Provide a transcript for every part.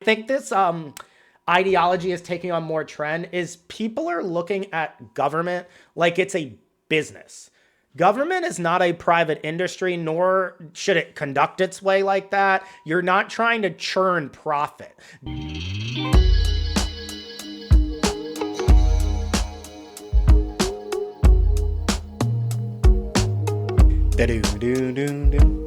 think this ideology is taking on more trend is people are looking at government like it's a business. Government is not a private industry, nor should it conduct its way like that. You're not trying to churn profit. Da-doo-doo-doo-doo.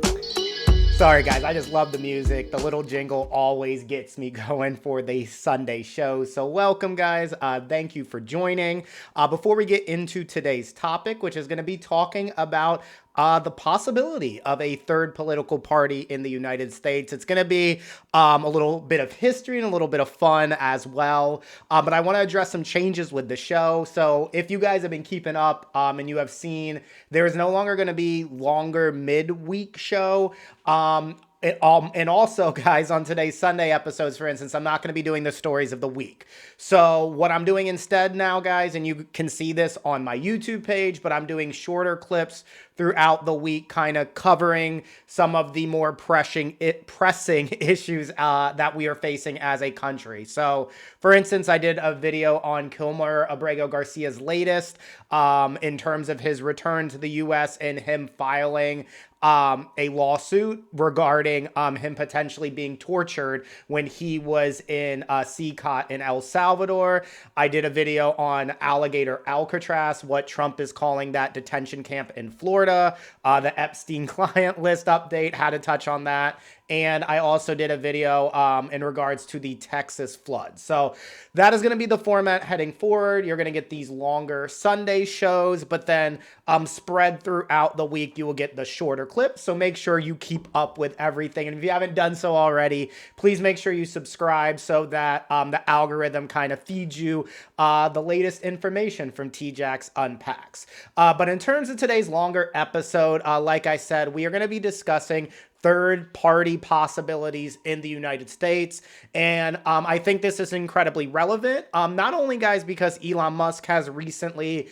Sorry, guys, I just love the music. The little jingle always gets me going for the Sunday show. So, welcome, guys. Thank you for joining. Before we get into today's topic, which is going to be talking about the possibility of a third political party in the United States. It's going to be a little bit of history and a little bit of fun as well. But I want to address some changes with the show. So if you guys have been keeping up and you have seen, there is no longer going to be longer midweek show. And also, guys, on today's Sunday episodes, for instance, I'm not going to be doing the stories of the week. So what I'm doing instead now, guys, and you can see this on my YouTube page, but I'm doing shorter clips throughout the week, kind of covering some of the more pressing issues that we are facing as a country. So, for instance, I did a video on Kilmer Abrego Garcia's latest in terms of his return to the U.S. and him filing a lawsuit regarding him potentially being tortured when he was in CCOT in El Salvador. I did a video on Alligator Alcatraz, what Trump is calling that detention camp in Florida. The Epstein client list update, had to touch on that. And I also did a video in regards to the Texas flood. So that is going to be the format heading forward. You're going to get these longer Sunday shows, but then spread throughout the week, you will get the shorter clips. So make sure you keep up with everything. And if you haven't done so already, please make sure you subscribe so that the algorithm kind of feeds you the latest information from TJacks Unpacks. But in terms of today's longer episode, like I said, we are going to be discussing third-party possibilities in the United States. And I think this is incredibly relevant, not only, guys, because Elon Musk has recently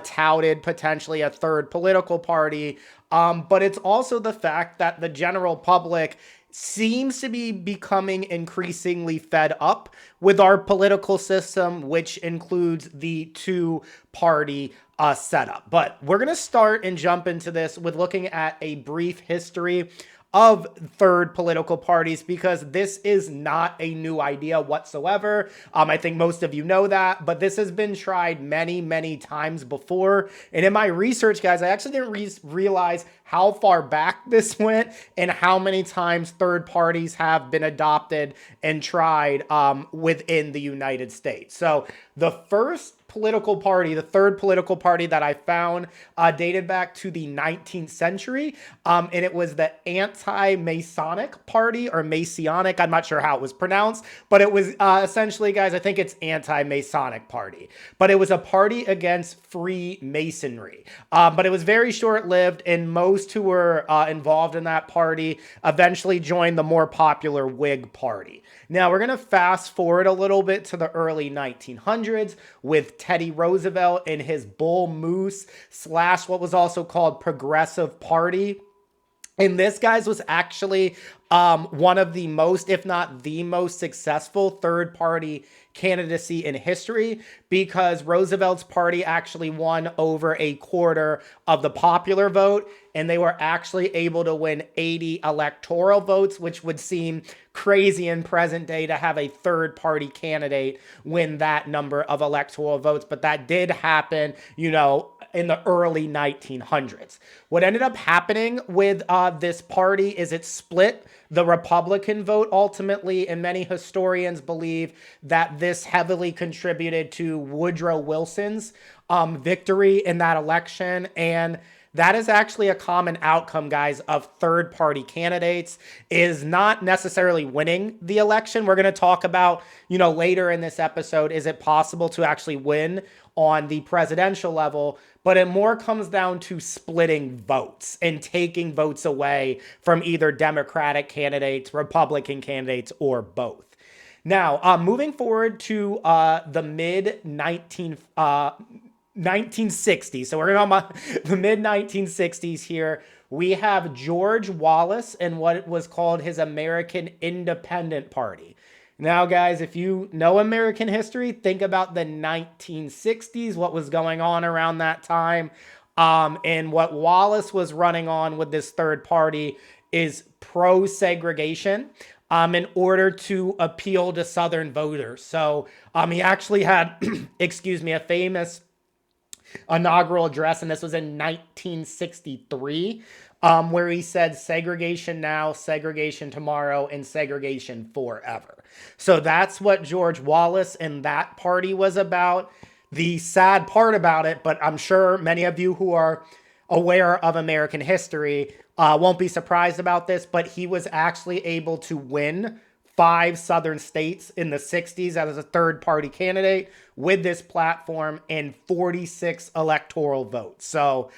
touted potentially a third political party, but it's also the fact that the general public seems to be becoming increasingly fed up with our political system, which includes the two-party setup. But we're going to start and jump into this with looking at a brief history of third political parties, because this is not a new idea whatsoever. I think most of you know that, but this has been tried many, many times before. And in my research, guys, I actually didn't realize how far back this went and how many times third parties have been adopted and tried within the United States. So the first political party, the third political party that I found dated back to the 19th century, and it was the anti-Masonic party, or Masonic, I'm not sure how it was pronounced, but it was essentially, guys, I think it's anti-Masonic party, but it was a party against Freemasonry, but it was very short-lived, and most who were involved in that party eventually joined the more popular Whig party. Now, we're going to fast forward a little bit to the early 1900s with Teddy Roosevelt and his Bull Moose / what was also called Progressive Party. And this, guys, was actually one of the most, if not the most successful third-party candidacy in history, because Roosevelt's party actually won over a quarter of the popular vote, and they were actually able to win 80 electoral votes, which would seem crazy in present day to have a third-party candidate win that number of electoral votes, but that did happen, in the early 1900s. What ended up happening with this party is it split the Republican vote ultimately, and many historians believe that this heavily contributed to Woodrow Wilson's victory in that election. And that is actually a common outcome, guys, of third-party candidates, is not necessarily winning the election. We're going to talk about, later in this episode, is it possible to actually win on the presidential level? But it more comes down to splitting votes and taking votes away from either Democratic candidates, Republican candidates, or both. Now, moving forward to the mid-1960s. So we're going to talk about the mid-1960s here. We have George Wallace and what was called his American Independent Party. Now, guys, if you know American history, think about the 1960s, what was going on around that time. And what Wallace was running on with this third party is pro-segregation in order to appeal to Southern voters. So he actually had, excuse me, a famous inaugural address, and this was in 1963, where he said segregation now, segregation tomorrow, and segregation forever. So that's what George Wallace and that party was about. The sad part about it, but I'm sure many of you who are aware of American history won't be surprised about this, but he was actually able to win 5 southern states in the 60s as a third party candidate with this platform and 46 electoral votes. So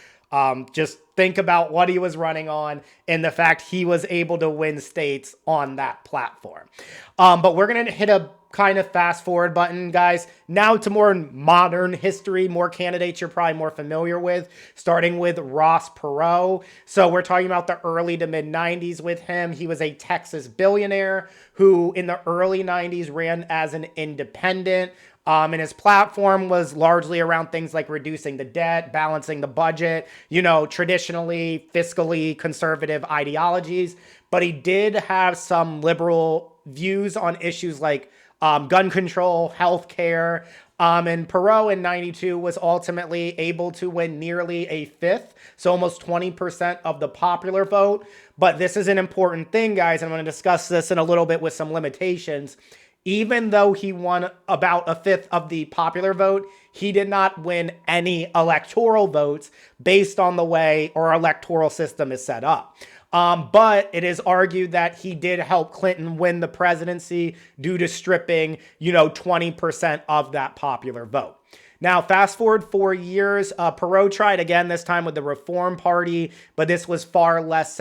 just think about what he was running on and the fact he was able to win states on that platform. But we're going to hit a kind of fast forward button, guys. Now to more modern history, more candidates you're probably more familiar with, starting with Ross Perot. So we're talking about the early to mid 90s with him. He was a Texas billionaire who in the early 90s ran as an independent. And his platform was largely around things like reducing the debt, balancing the budget, traditionally fiscally conservative ideologies. But he did have some liberal views on issues like gun control, healthcare. And Perot in 92 was ultimately able to win nearly a fifth, so almost 20% of the popular vote. But this is an important thing, guys. I'm going to discuss this in a little bit with some limitations. Even though he won about a fifth of the popular vote, he did not win any electoral votes based on the way our electoral system is set up. But it is argued that he did help Clinton win the presidency due to stripping, 20% of that popular vote. Now, fast forward 4 years, Perot tried again, this time with the Reform Party, but this was far less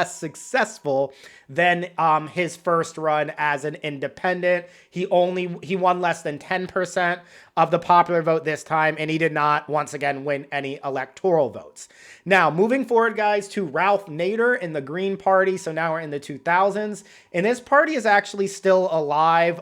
successful than his first run as an independent. He won less than 10% of the popular vote this time, and he did not, once again, win any electoral votes. Now, moving forward, guys, to Ralph Nader in the Green Party. So now we're in the 2000s, and this party is actually still alive.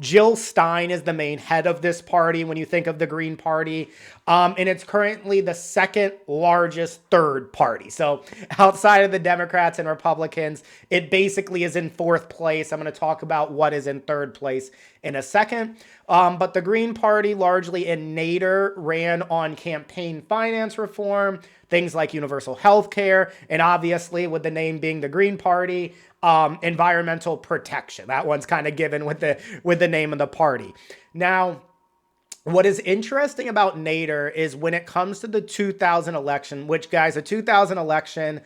Jill Stein is the main head of this party when you think of the Green Party, and it's currently the second largest third party. So outside of the Democrats and Republicans, it basically is in fourth place. I'm going to talk about what is in third place in a second. But the Green Party, largely in Nader, ran on campaign finance reform, things like universal health care, and obviously, with the name being the Green Party, environmental protection. That one's kind of given with the name of the party. Now, what is interesting about Nader is when it comes to the 2000 election, which, guys, the 2000 election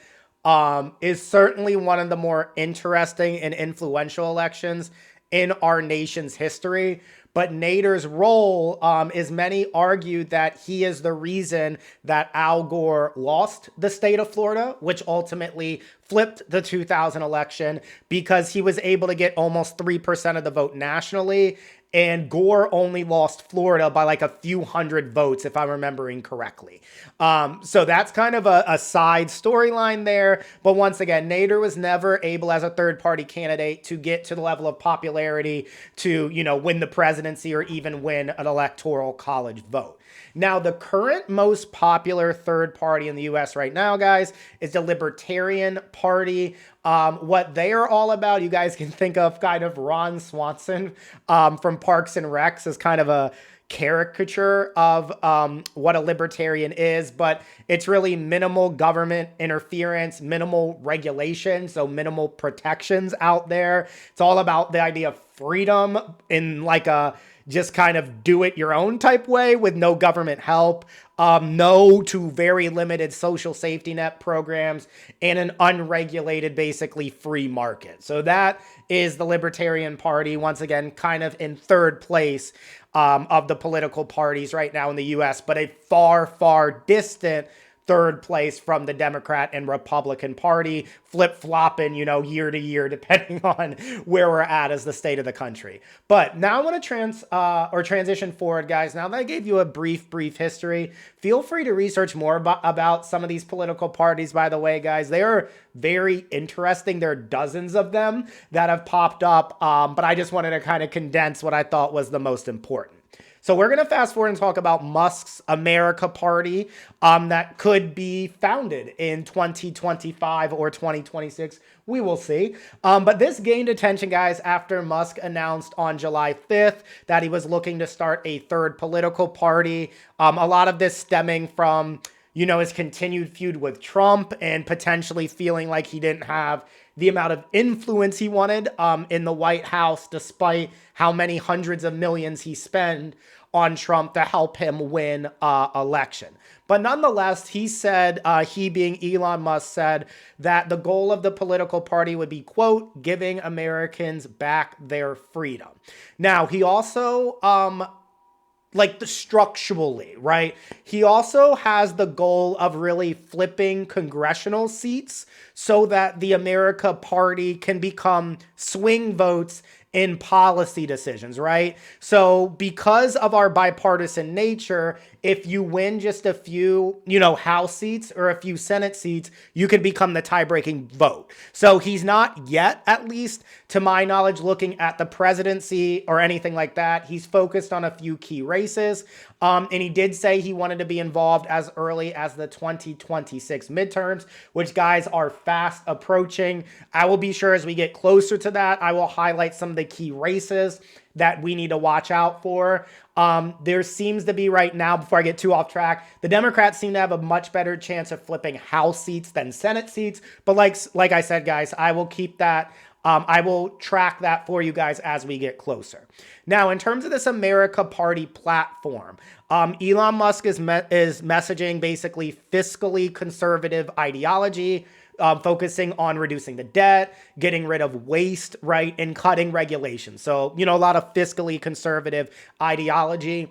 is certainly one of the more interesting and influential elections in our nation's history. But Nader's role is many argued that he is the reason that Al Gore lost the state of Florida, which ultimately flipped the 2000 election because he was able to get almost 3% of the vote nationally. And Gore only lost Florida by like a few hundred votes, if I'm remembering correctly. So that's kind of a side storyline there. But once again, Nader was never able as a third party candidate to get to the level of popularity to, win the presidency or even win an electoral college vote. Now, the current most popular third party in the U.S. right now, guys, is the Libertarian Party. What they are all about, you guys can think of kind of Ron Swanson from Parks and Recs as kind of a caricature of what a libertarian is, but it's really minimal government interference, minimal regulation, so minimal protections out there. It's all about the idea of freedom in like a just kind of do it your own type way with no government help, no to very limited social safety net programs, and an unregulated, basically free market. So that is the Libertarian Party, once again, kind of in third place of the political parties right now in the U.S., but a far, far distant third place from the Democrat and Republican Party, flip-flopping, year to year, depending on where we're at as the state of the country. But now I want to transition forward, guys. Now that I gave you a brief history, feel free to research more about some of these political parties, by the way, guys. They are very interesting. There are dozens of them that have popped up, but I just wanted to kind of condense what I thought was the most important. So we're going to fast forward and talk about Musk's America Party that could be founded in 2025 or 2026. We will see. But this gained attention, guys, after Musk announced on July 5th that he was looking to start a third political party. A lot of this stemming from, his continued feud with Trump and potentially feeling like he didn't have the amount of influence he wanted in the White House, despite how many hundreds of millions he spent on Trump to help him win election. But nonetheless, he said, he being Elon Musk said that the goal of the political party would be, quote, giving Americans back their freedom. Now, he also, structurally, right? He also has the goal of really flipping congressional seats so that the America Party can become swing votes in policy decisions, right? So because of our bipartisan nature, if you win just a few, House seats or a few Senate seats, you can become the tie-breaking vote. So he's not yet, at least to my knowledge, looking at the presidency or anything like that. He's focused on a few key races. And he did say he wanted to be involved as early as the 2026 midterms, which, guys, are fast approaching. I will be sure as we get closer to that, I will highlight some of the key races that we need to watch out for. There seems to be right now, before I get too off track, the Democrats seem to have a much better chance of flipping House seats than Senate seats. But like I said, guys, I will keep that. I will track that for you guys as we get closer. Now, in terms of this America Party platform, Elon Musk is messaging basically fiscally conservative ideology, focusing on reducing the debt, getting rid of waste, right, and cutting regulations. So, a lot of fiscally conservative ideology.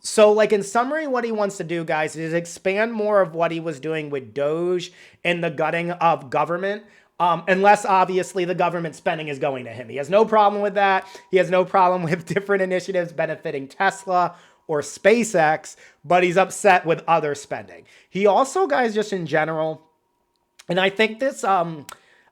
So, in summary, what he wants to do, guys, is expand more of what he was doing with Doge and the gutting of government. Unless, obviously, the government spending is going to him. He has no problem with that. He has no problem with different initiatives benefiting Tesla or SpaceX, but he's upset with other spending. He also, guys, just in general, and I think this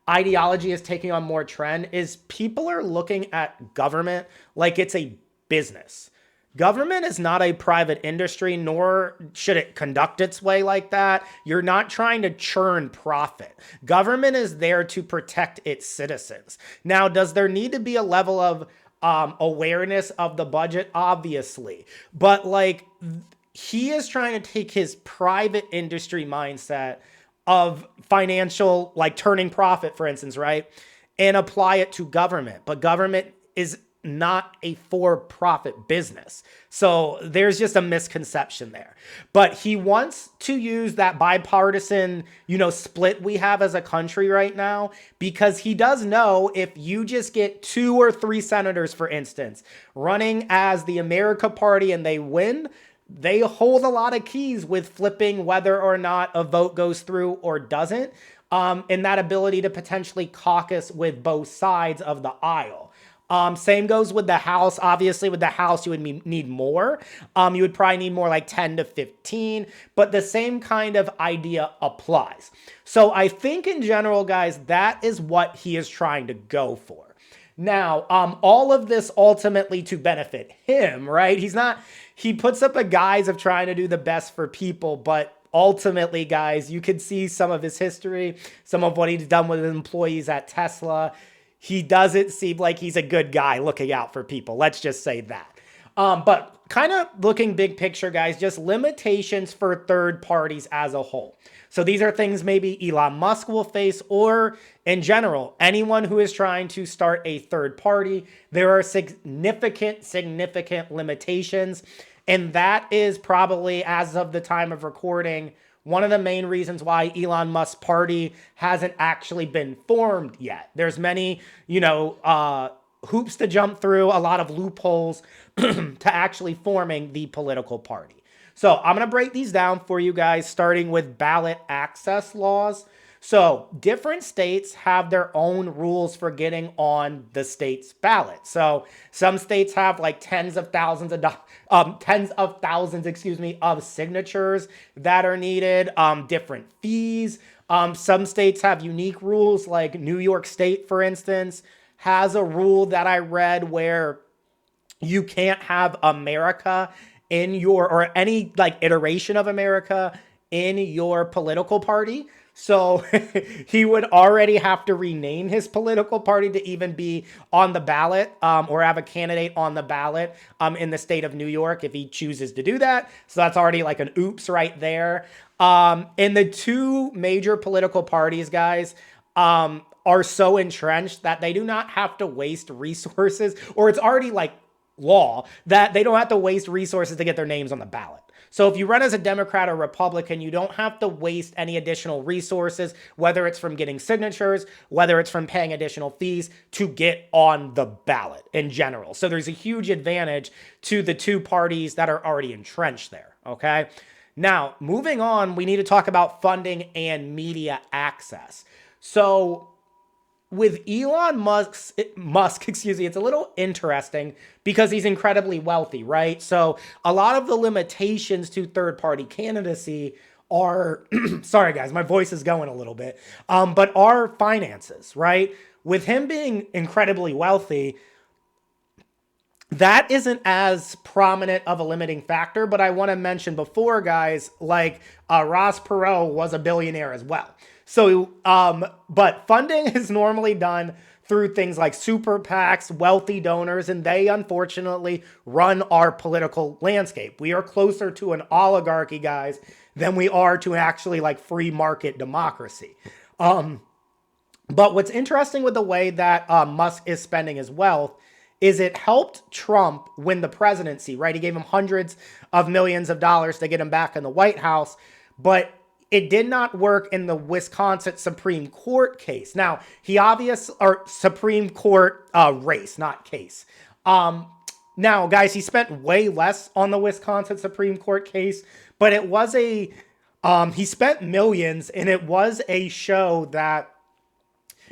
ideology is taking on more trend, is people are looking at government like it's a business. Government is not a private industry, nor should it conduct its way like that. You're not trying to churn profit. Government is there to protect its citizens. Now, does there need to be a level of awareness of the budget? Obviously. But he is trying to take his private industry mindset of financial, turning profit, for instance, right, and apply it to government. But government is not a for-profit business. So there's just a misconception there. But he wants to use that bipartisan, split we have as a country right now, because he does know if you just get 2 or 3 senators, for instance, running as the America Party and they win, they hold a lot of keys with flipping whether or not a vote goes through or doesn't, and that ability to potentially caucus with both sides of the aisle. Same goes with the House. Obviously, with the House, you would need more. You would probably need more like 10 to 15, but the same kind of idea applies. So I think in general, guys, that is what he is trying to go for. Now, all of this ultimately to benefit him, right? He puts up a guise of trying to do the best for people, but ultimately, guys, you could see some of his history, some of what he's done with employees at Tesla. He doesn't seem like he's a good guy looking out for people. Let's just say that. But kind of looking big picture, guys, just limitations for third parties as a whole. So these are things maybe Elon Musk will face, or in general, anyone who is trying to start a third party. There are significant limitations. And that is probably, as of the time of recording, one of the main reasons why Elon Musk's party hasn't actually been formed yet. There's many, hoops to jump through, a lot of loopholes to actually forming the political party. So I'm going to break these down for you guys, starting with ballot access laws. So different states have their own rules for getting on the state's ballot. So some states have like tens of thousands, of signatures that are needed, different fees. Some states have unique rules, like New York State, for instance, has a rule that I read where you can't have America in your, or any like iteration of America in your political party. So he would already have to rename his political party to even be on the ballot, or have a candidate on the ballot in the state of New York if he chooses to do that. So that's already like an oops right there. And the two major political parties, guys, are so entrenched that they do not have to waste resources, or it's already like law that they don't have to waste resources to get their names on the ballot. So if you run as a Democrat or Republican, you don't have to waste any additional resources, whether it's from getting signatures, whether it's from paying additional fees to get on the ballot in general. So there's a huge advantage to the two parties that are already entrenched there, okay? Now, moving on, we need to talk about funding and media access. So with Elon Musk, it's a little interesting because he's incredibly wealthy, right? So a lot of the limitations to third-party candidacy are, sorry guys, my voice is going a little bit, but are finances, right? With him being incredibly wealthy, that isn't as prominent of a limiting factor, but I want to mention before, guys, like Ross Perot was a billionaire as well. So, but funding is normally done through things like super PACs, wealthy donors, and they unfortunately run our political landscape. We are closer to an oligarchy, guys, than we are to actually like free market democracy. But what's interesting with the way that Musk is spending his wealth is it helped Trump win the presidency, right? He gave him hundreds of millions of dollars to get him back in the White House, but it did not work in the Wisconsin Supreme Court case. Now, or Supreme Court race, not case. Now, guys, he spent way less on the Wisconsin Supreme Court case, but it was he spent millions, and it was a show that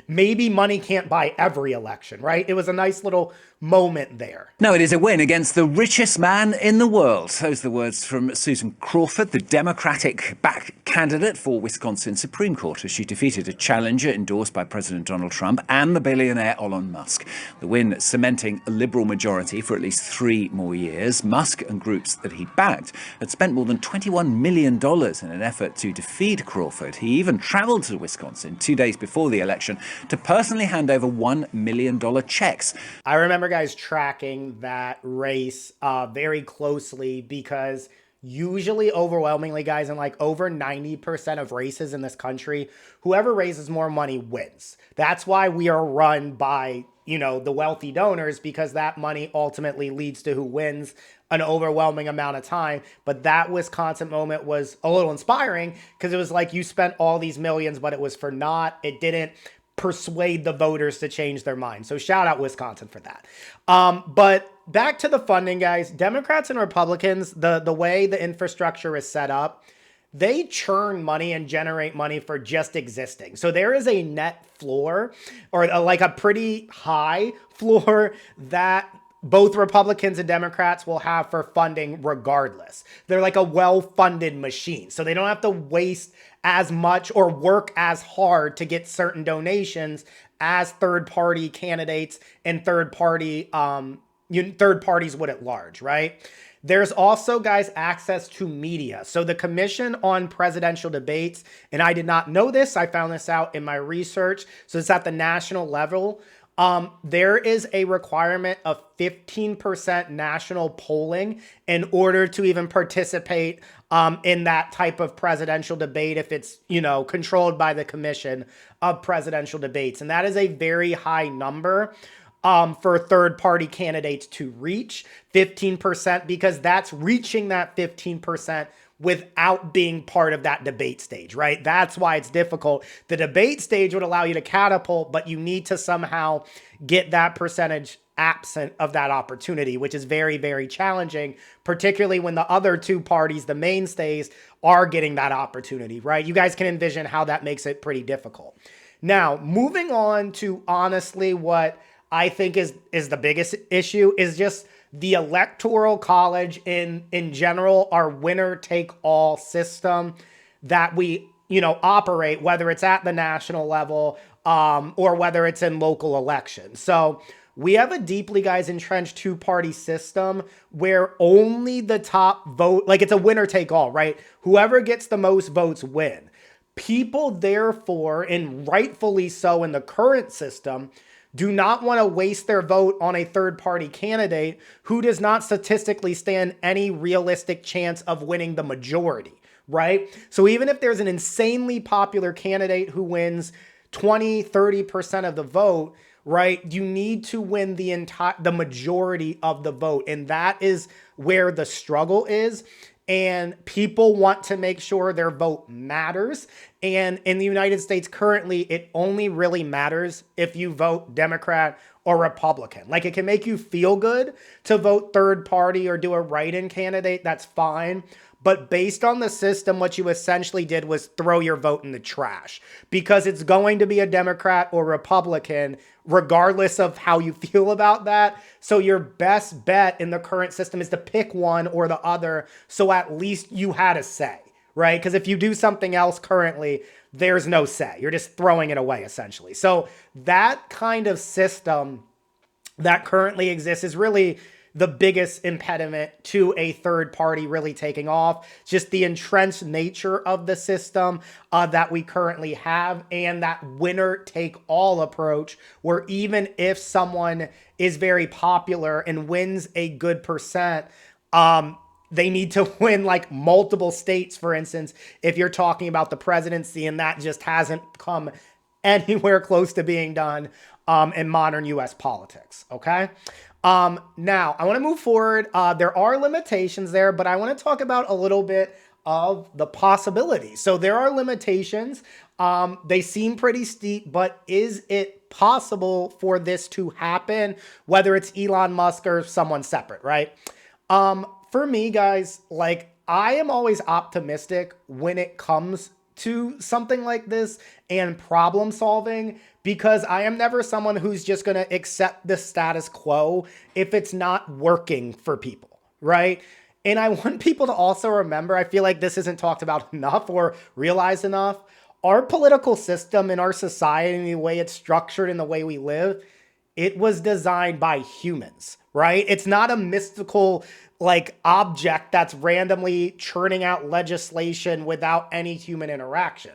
maybe money can't buy every election, right? It was a nice little moment there. No, it is a win against the richest man in the world. Those are the words from Susan Crawford, the Democratic-backed candidate for Wisconsin Supreme Court, as she defeated a challenger endorsed by President Donald Trump and the billionaire Elon Musk. The win cementing a Liberal majority for at least 3 more years. Musk and groups that he backed had spent more than $21 million in an effort to defeat Crawford. He even travelled to Wisconsin 2 days before the election to personally hand over $1 million checks. I remember guys tracking that race very closely because usually, overwhelmingly, guys, in like over 90% of races in this country, whoever raises more money wins. That's why we are run by, the wealthy donors, because that money ultimately leads to who wins an overwhelming amount of time. But that Wisconsin moment was a little inspiring because it was like you spent all these millions, but it was for naught. It didn't persuade the voters to change their mind. So shout out Wisconsin for that. But back to the funding, guys. Democrats and Republicans, the way the infrastructure is set up, they churn money and generate money for just existing. So there is a net floor, or like a pretty high floor, that both Republicans and Democrats will have for funding regardless. They're like a well-funded machine. So they don't have to waste as much or work as hard to get certain donations as third-party candidates and third parties would at large, right? There's also, guys, access to media. So the Commission on Presidential Debates, and I did not know this, I found this out in my research, so it's at the national level. There is a requirement of 15% national polling in order to even participate in that type of presidential debate if it's, controlled by the Commission of Presidential Debates. And that is a very high number for third-party candidates to reach 15%, because that's reaching that 15% without being part of that debate stage, right? That's why it's difficult. The debate stage would allow you to catapult, but you need to somehow get that percentage absent of that opportunity, which is very, very challenging, particularly when the other two parties, the mainstays, are getting that opportunity, right? You guys can envision how that makes it pretty difficult. Now, moving on to honestly what I think is the biggest issue is just the electoral college in general, our winner take all system that we operate, whether it's at the national level or whether it's in local elections. So we have a deeply, guys, entrenched two-party system where only the top vote, like it's a winner take all, right? Whoever gets the most votes win. People, therefore, and rightfully so in the current system, do not want to waste their vote on a third-party candidate who does not statistically stand any realistic chance of winning the majority, right? So even if there's an insanely popular candidate who wins 20, 30% of the vote, right, you need to win the majority of the vote. And that is where the struggle is. And people want to make sure their vote matters. And in the United States currently, it only really matters if you vote Democrat or Republican. Like, it can make you feel good to vote third party or do a write-in candidate. That's fine. But based on the system, what you essentially did was throw your vote in the trash because it's going to be a Democrat or Republican, regardless of how you feel about that. So your best bet in the current system is to pick one or the other, so at least you had a say, right? Because if you do something else currently, there's no say. You're just throwing it away, essentially. So that kind of system that currently exists is really the biggest impediment to a third party really taking off. Just the entrenched nature of the system that we currently have, and that winner take all approach, where even if someone is very popular and wins a good percent, they need to win like multiple states, for instance, if you're talking about the presidency, and that just hasn't come anywhere close to being done in modern US politics, okay? Now, I want to move forward. There are limitations there, but I want to talk about a little bit of the possibilities. So there are limitations. They seem pretty steep, but is it possible for this to happen, whether it's Elon Musk or someone separate, right? For me, guys, like, I am always optimistic when it comes to something like this and problem solving, because I am never someone who's just going to accept the status quo if it's not working for people, right? And I want people to also remember, I feel like this isn't talked about enough or realized enough. Our political system and our society and the way it's structured and the way we live, it was designed by humans, right? It's not a mystical like object that's randomly churning out legislation without any human interaction.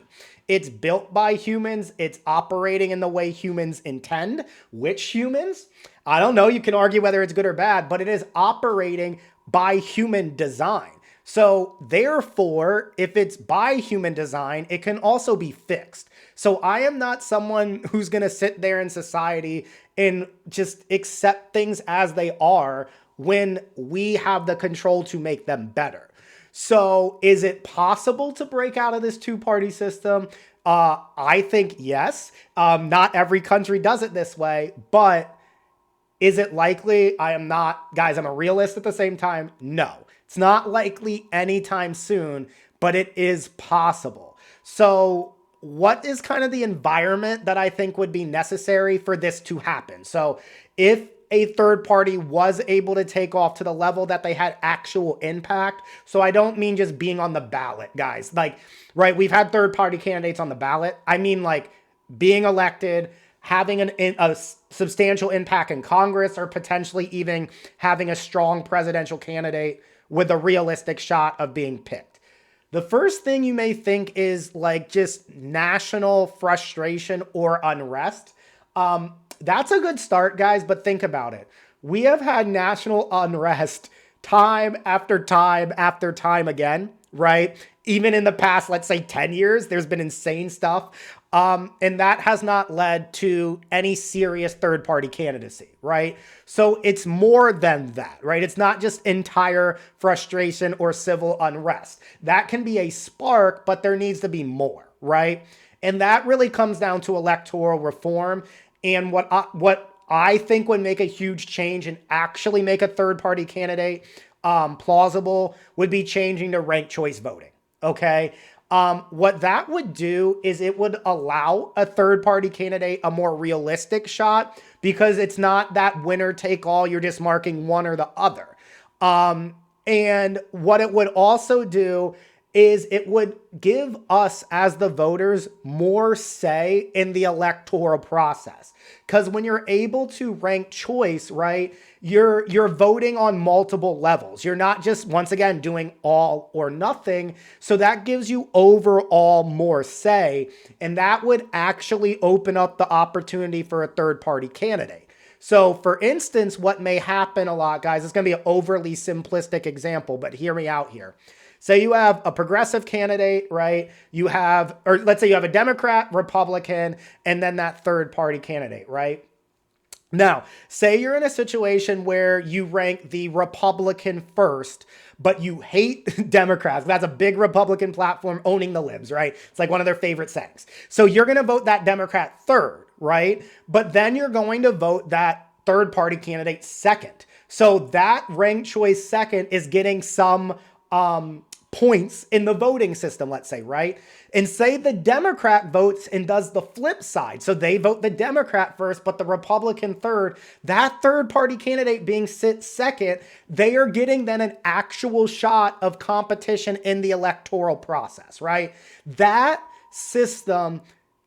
It's built by humans. It's operating in the way humans intend. Which humans? I don't know. You can argue whether it's good or bad, but it is operating by human design. So therefore, if it's by human design, it can also be fixed. So I am not someone who's going to sit there in society and just accept things as they are when we have the control to make them better. So is it possible to break out of this two-party system? I think yes. Not every country does it this way, but is it likely? I am not, guys, I'm a realist at the same time. No, it's not likely anytime soon, but it is possible. So what is kind of the environment that I think would be necessary for this to happen? So if a third party was able to take off to the level that they had actual impact. So I don't mean just being on the ballot, guys. Like, right, we've had third party candidates on the ballot. I mean like being elected, having a substantial impact in Congress, or potentially even having a strong presidential candidate with a realistic shot of being picked. The first thing you may think is like just national frustration or unrest. That's a good start, guys, but think about it. We have had national unrest time after time after time again, right? Even in the past, let's say 10 years, there's been insane stuff And that has not led to any serious third party candidacy, right? So it's more than that, right? It's not just entire frustration or civil unrest. That can be a spark, but there needs to be more, right? And that really comes down to electoral reform. And what I think would make a huge change and actually make a third party candidate plausible would be changing to ranked choice voting. Okay. What that would do is it would allow a third party candidate a more realistic shot because it's not that winner take all. You're just marking one or the other. And what it would also do is it would give us as the voters more say in the electoral process. Because when you're able to rank choice, right, you're voting on multiple levels. You're not just once again doing all or nothing. So that gives you overall more say, and that would actually open up the opportunity for a third party candidate. So, for instance, what may happen a lot, guys, it's going to be an overly simplistic example, but hear me out here. Say you have a progressive candidate, right? You have, or let's say you have a Democrat, Republican, and then that third party candidate, right? Now, say you're in a situation where you rank the Republican first, but you hate Democrats. That's a big Republican platform owning the libs, right? It's like one of their favorite sayings. So you're going to vote that Democrat third, right? But then you're going to vote that third party candidate second. So that ranked choice second is getting some points in the voting system, let's say, right? And say the Democrat votes and does the flip side. So they vote the Democrat first, but the Republican third. That third party candidate being sit second, they are getting then an actual shot of competition in the electoral process, right? That system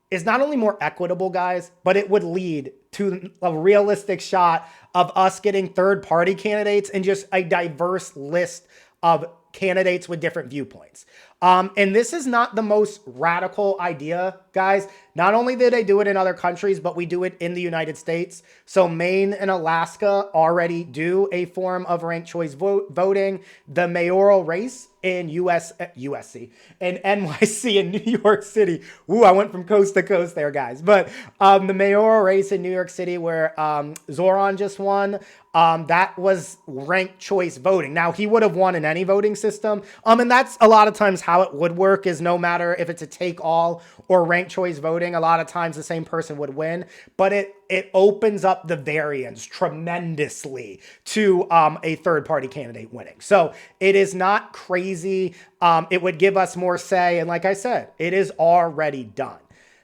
is not only more equitable, guys, but it would lead to a realistic shot of us getting third party candidates and just a diverse list of candidates with different viewpoints. And this is not the most radical idea, guys. Not only did they do it in other countries, but we do it in the United States. So Maine and Alaska already do a form of ranked choice voting. The mayoral race in USC and NYC in New York City. Ooh, I went from coast to coast there, guys. But the mayoral race in New York City where Zoran just won, that was ranked choice voting. Now, he would have won in any voting system. And that's a lot of times how it would work is no matter if it's a take all or ranked choice voting, a lot of times the same person would win. But it opens up the variance tremendously to a third party candidate winning. So it is not crazy. It would give us more say. And like I said, it is already done.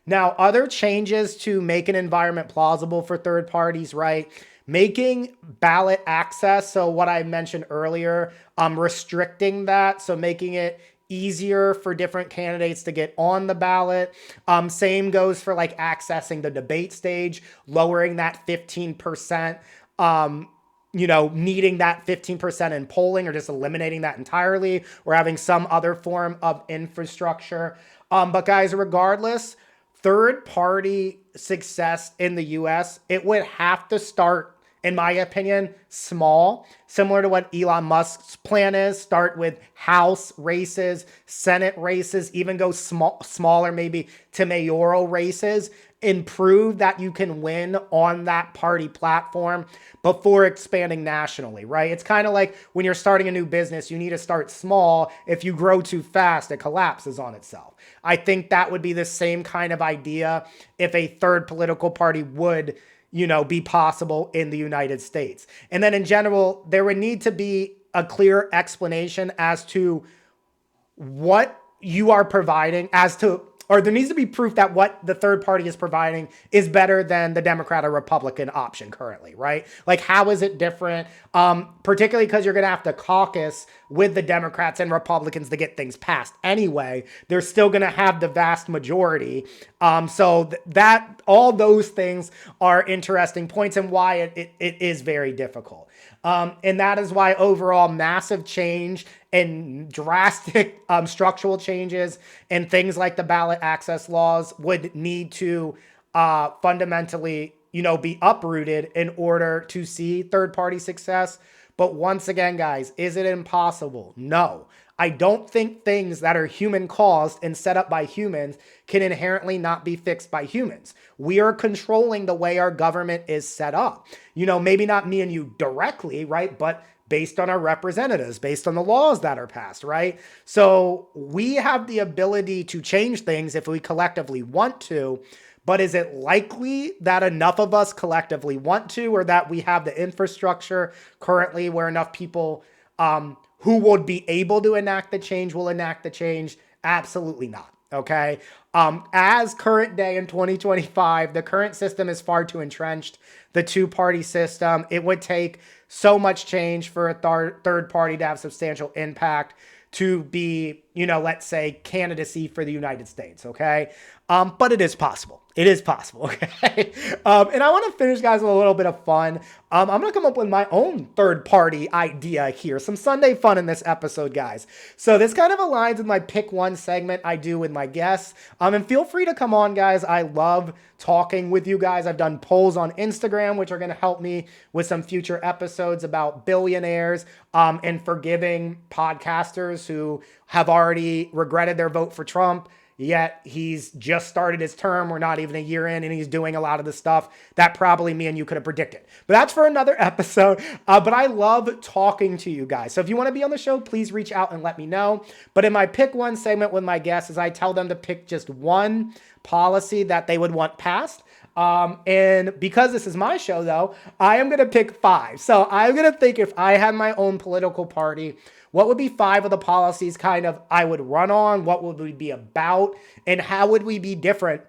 Now, other changes to make an environment plausible for third parties, right? Making ballot access. So what I mentioned earlier, restricting that. So making it easier for different candidates to get on the ballot. Same goes for like accessing the debate stage, lowering that 15%, needing that 15% in polling or just eliminating that entirely or having some other form of infrastructure. But guys, regardless, third party success in the US, it would have to start, in my opinion, small, similar to what Elon Musk's plan is. Start with House races, Senate races, even go smaller maybe to mayoral races, and prove that you can win on that party platform before expanding nationally, right? It's kind of like when you're starting a new business, you need to start small. If you grow too fast, it collapses on itself. I think that would be the same kind of idea if a third political party would be possible in the United States. And then in general, there would need to be a clear explanation as to what you are providing or there needs to be proof that what the third party is providing is better than the Democrat or Republican option currently, right? Like, how is it different? Particularly because you're going to have to caucus with the Democrats and Republicans to get things passed anyway. They're still going to have the vast majority. So that all those things are interesting points and why it is very difficult. And that is why overall massive change and drastic structural changes and things like the ballot access laws would need to fundamentally, be uprooted in order to see third party success. But once again, guys, is it impossible? No. I don't think things that are human caused and set up by humans can inherently not be fixed by humans. We are controlling the way our government is set up. Maybe not me and you directly, right? But based on our representatives, based on the laws that are passed, right? So we have the ability to change things if we collectively want to. But is it likely that enough of us collectively want to, or that we have the infrastructure currently where enough people who would be able to enact the change will enact the change? Absolutely not. Okay. As current day in 2025, the current system is far too entrenched. The two-party system, it would take so much change for a third party to have substantial impact to be, let's say candidacy for the United States. Okay. But it is possible. It is possible. Okay. And I want to finish, guys, with a little bit of fun. I'm going to come up with my own third party idea here. Some Sunday fun in this episode, guys. So this kind of aligns with my pick one segment I do with my guests. And feel free to come on, guys. I love talking with you guys. I've done polls on Instagram, which are going to help me with some future episodes about billionaires and forgiving podcasters who have already regretted their vote for Trump. Yet he's just started his term. We're not even a year in, and he's doing a lot of the stuff that probably me and you could have predicted. But that's for another episode. But I love talking to you guys. So if you want to be on the show, please reach out and let me know. But in my pick one segment with my guests, is I tell them to pick just one policy that they would want passed. And because this is my show, though, I am going to pick 5. So I'm going to think, if I had my own political party, what would be 5 of the policies kind of I would run on? What would we be about? And how would we be different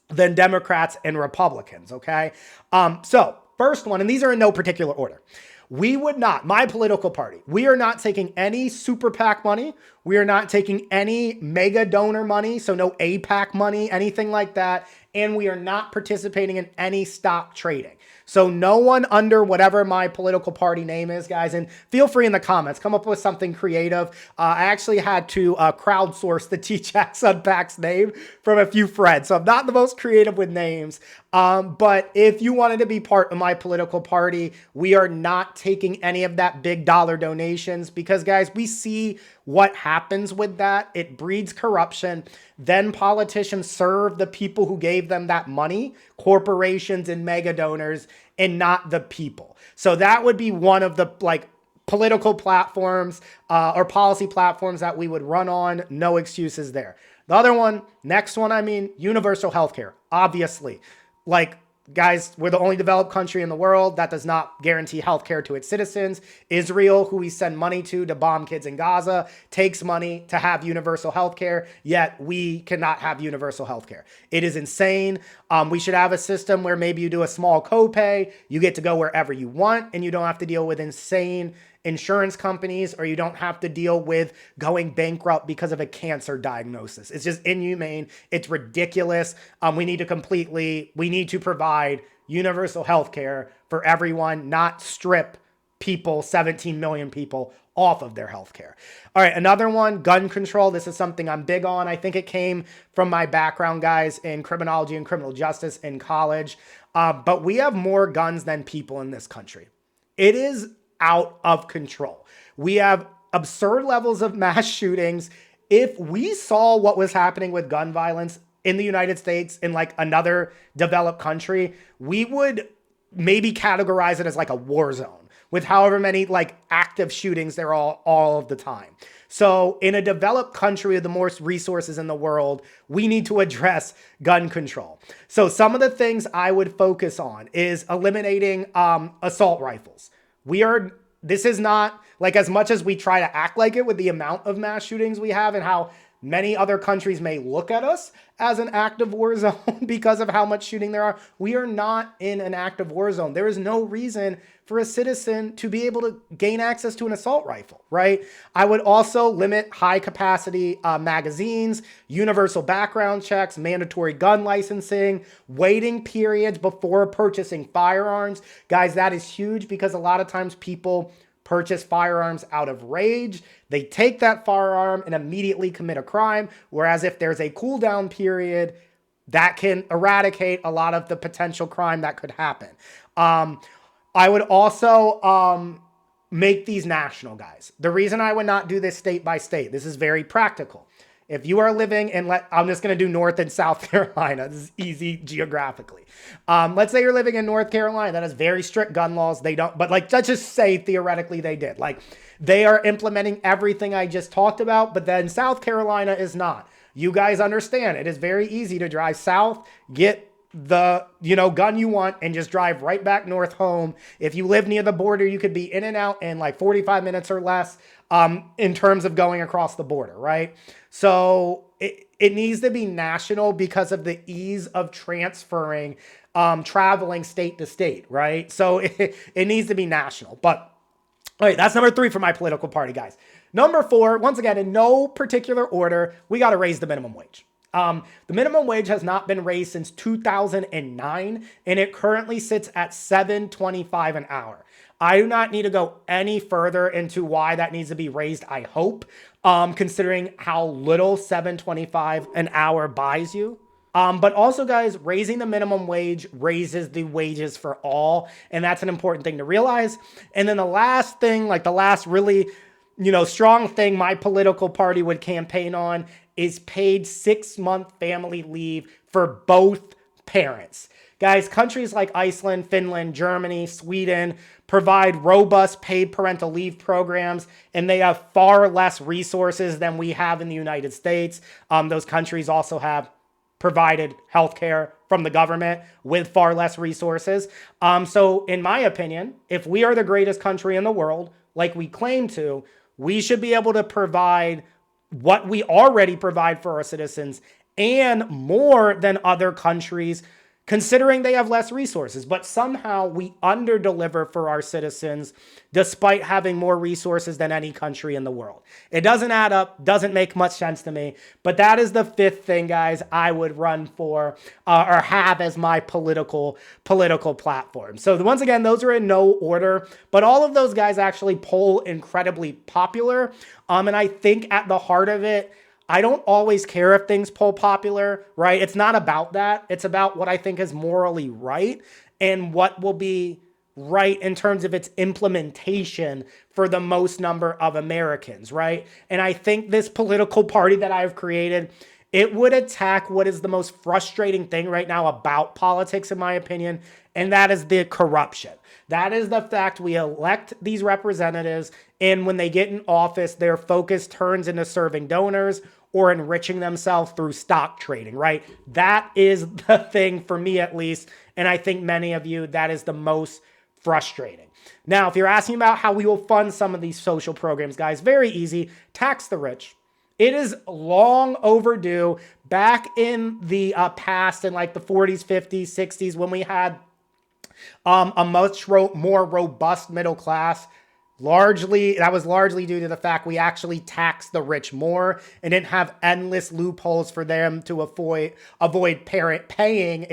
than Democrats and Republicans? Okay. So first one, and these are in no particular order. We would not, my political party, we are not taking any super PAC money. We are not taking any mega donor money. So no APAC money, anything like that. And we are not participating in any stock trading. So no one under whatever my political party name is, guys, and feel free in the comments, come up with something creative. I actually had to crowdsource the TJacks Unpacks name from a few friends. So I'm not the most creative with names. But if you wanted to be part of my political party, we are not taking any of that big dollar donations because, guys, we see what happens with that. It breeds corruption. Then politicians serve the people who gave them that money, corporations and mega donors, and not the people. So that would be one of the political platforms or policy platforms that we would run on. No excuses there. The other one, next one, universal healthcare, obviously. Guys, we're the only developed country in the world that does not guarantee healthcare to its citizens. Israel, who we send money to bomb kids in Gaza, takes money to have universal healthcare, yet we cannot have universal healthcare. It is insane. We should have a system where maybe you do a small copay, you get to go wherever you want, and you don't have to deal with insane insurance companies, or you don't have to deal with going bankrupt because of a cancer diagnosis. It's just inhumane. It's ridiculous. We need to provide universal health care for everyone, not strip people, 17 million people, off of their health care. All right, another one, gun control. This is something I'm big on. I think it came from my background, guys, in criminology and criminal justice in college. But we have more guns than people in this country. It is out of control. We have absurd levels of mass shootings. If we saw what was happening with gun violence in the United States, in another developed country, we would maybe categorize it as a war zone with however many active shootings there are all of the time. So in a developed country with the most resources in the world, we need to address gun control. So some of the things I would focus on is eliminating assault rifles. This is not as much as we try to act like it with the amount of mass shootings we have and how many other countries may look at us as an active war zone because of how much shooting there are. We are not in an active war zone. There is no reason for a citizen to be able to gain access to an assault rifle, right? I would also limit high capacity magazines, universal background checks, mandatory gun licensing, waiting periods before purchasing firearms. Guys, that is huge because a lot of times people purchase firearms out of rage. They take that firearm and immediately commit a crime. Whereas if there's a cool down period, that can eradicate a lot of the potential crime that could happen. I would also make these national, guys. The reason I would not do this state by state, this is very practical. If you are living in, I'm just going to do North and South Carolina. This is easy geographically. Let's say you're living in North Carolina that has very strict gun laws. They don't, but like, let's just say theoretically they did. Like, they are implementing everything I just talked about, but then South Carolina is not. You guys understand it is very easy to drive south, get the gun you want, and just drive right back north home. If you live near the border, you could be in and out in like 45 minutes or less, in terms of going across the border, right? So it needs to be national because of the ease of transferring, traveling state to state, right? So it needs to be national. But all right, that's number 3 for my political party, guys. Number 4, once again, in no particular order, we got to raise the minimum wage. The minimum wage has not been raised since 2009, and it currently sits at $7.25 an hour. I do not need to go any further into why that needs to be raised, I hope, considering how little $7.25 an hour buys you. But also, guys, raising the minimum wage raises the wages for all, and that's an important thing to realize. And then the last thing, like the last really, strong thing my political party would campaign on is paid 6-month family leave for both parents. Guys, countries like Iceland, Finland, Germany, Sweden provide robust paid parental leave programs, and they have far less resources than we have in the United States. Those countries also have provided healthcare from the government with far less resources. So in my opinion, if we are the greatest country in the world, like we claim to, we should be able to provide what we already provide for our citizens and more than other countries, considering they have less resources. But somehow we underdeliver for our citizens despite having more resources than any country in the world. It doesn't add up, doesn't make much sense to me. But that is the 5th thing, guys, I would run for or have as my political platform. So once again, those are in no order, but all of those guys actually poll incredibly popular. And I think at the heart of it, I don't always care if things poll popular, right? It's not about that. It's about what I think is morally right and what will be right in terms of its implementation for the most number of Americans, right? And I think this political party that I've created, it would attack what is the most frustrating thing right now about politics, in my opinion, and that is the corruption. That is the fact we elect these representatives, and when they get in office, their focus turns into serving donors or enriching themselves through stock trading, right? That is the thing for me, at least, and I think many of you, that is the most frustrating. Now, if you're asking about how we will fund some of these social programs, guys, very easy. Tax the rich. It is long overdue. Back in the past, in like the 40s, 50s, 60s, when we had a much more robust middle class, that was largely due to the fact we actually taxed the rich more and didn't have endless loopholes for them to avoid paying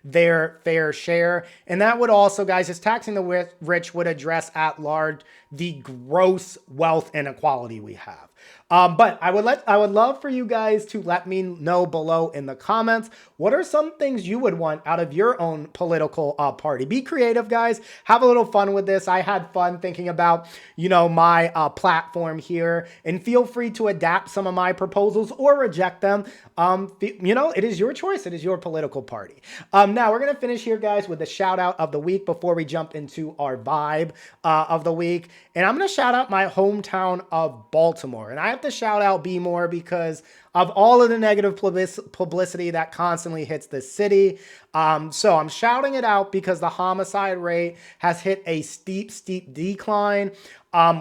their fair share. And that would also, guys, just taxing the rich would address at large the gross wealth inequality we have. But I would love for you guys to let me know below in the comments, what are some things you would want out of your own political party? Be creative, guys. Have a little fun with this. I had fun thinking about, my platform here, and feel free to adapt some of my proposals or reject them. It is your choice. It is your political party. Now we're going to finish here, guys, with the shout out of the week before we jump into our vibe of the week. And I'm going to shout out my hometown of Baltimore. And I have to shout out Be More because of all of the negative publicity that constantly hits this city. So I'm shouting it out because the homicide rate has hit a steep decline.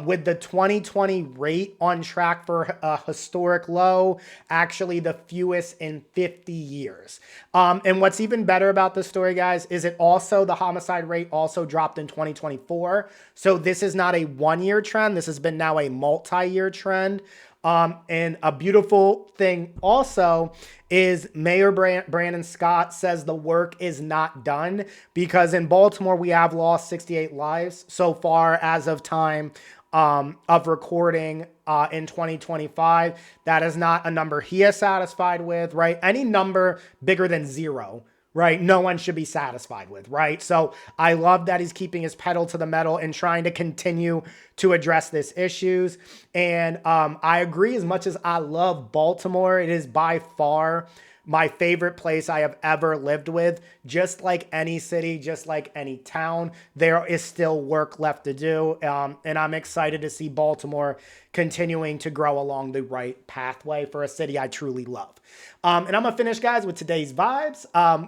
With the 2020 rate on track for a historic low, actually the fewest in 50 years. And what's even better about this story, guys, is the homicide rate also dropped in 2024. So this is not a one-year trend. This has been now a multi-year trend. And a beautiful thing also is Mayor Brandon Scott says the work is not done because in Baltimore, we have lost 68 lives so far as of time of recording in 2025. That is not a number he is satisfied with, right? Any number bigger than 0, right? No one should be satisfied with, right? So I love that he's keeping his pedal to the metal and trying to continue to address this issues. And I agree, as much as I love Baltimore, it is by far my favorite place I have ever lived with. Just like any city, just like any town, there is still work left to do. And I'm excited to see Baltimore continuing to grow along the right pathway for a city I truly love. And I'm going to finish, guys, with today's vibes.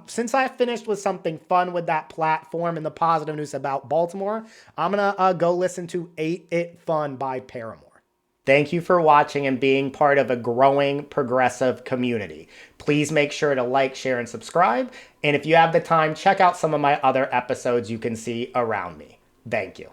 Since I finished with something fun with that platform and the positive news about Baltimore, I'm going to go listen to Ain't It Fun by Paramore. Thank you for watching and being part of a growing progressive community. Please make sure to like, share, and subscribe. And if you have the time, check out some of my other episodes you can see around me. Thank you.